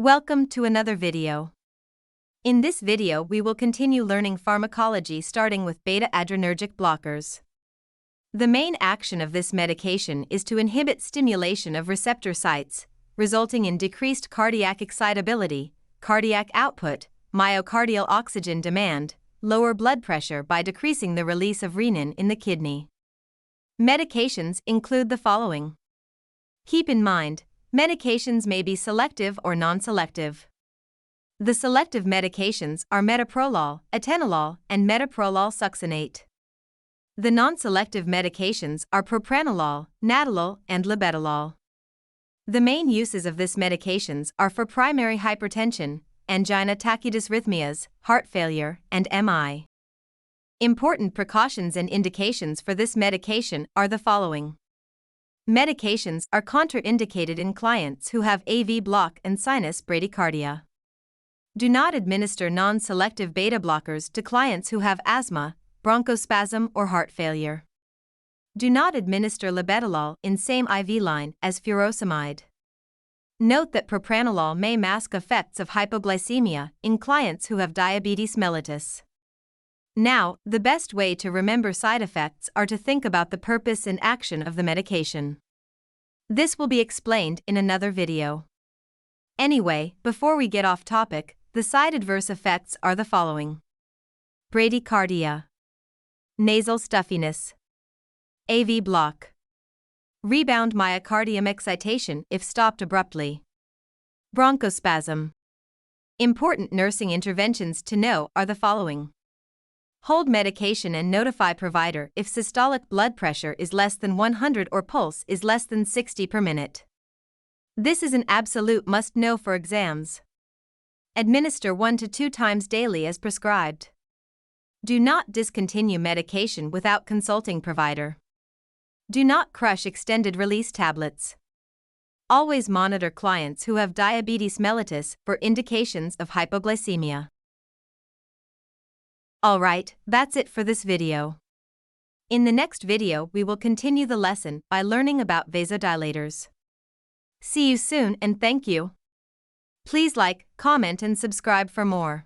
Welcome to another video. In this video we will continue learning pharmacology starting with beta-adrenergic blockers. The main action of this medication is to inhibit stimulation of receptor sites, resulting in decreased cardiac excitability, cardiac output, myocardial oxygen demand, lower blood pressure by decreasing the release of renin in the kidney. Medications include the following. Keep in mind, medications may be selective or non-selective. The selective medications are metoprolol, atenolol, and metoprolol succinate. The non-selective medications are propranolol, nadolol, and labetalol. The main uses of this medications are for primary hypertension, angina tachydysrhythmias, heart failure, and MI. Important precautions and indications for this medication are the following. Medications are contraindicated in clients who have AV block and sinus bradycardia. Do not administer non-selective beta blockers to clients who have asthma, bronchospasm, or heart failure. Do not administer labetalol in same IV line as furosemide. Note that propranolol may mask effects of hypoglycemia in clients who have diabetes mellitus. Now, the best way to remember side effects are to think about the purpose and action of the medication. This will be explained in another video. Anyway, before we get off topic, the side adverse effects are the following. Bradycardia, nasal stuffiness, AV block, rebound myocardium excitation if stopped abruptly, bronchospasm. Important nursing interventions to know are the following. Hold medication and notify provider if systolic blood pressure is less than 100 or pulse is less than 60 per minute. This is an absolute must-know for exams. Administer 1 to 2 times daily as prescribed. Do not discontinue medication without consulting provider. Do not crush extended-release tablets. Always monitor clients who have diabetes mellitus for indications of hypoglycemia. Alright, that's it for this video. In the next video we will continue the lesson by learning about vasodilators. See you soon and thank you. Please like, comment and subscribe for more.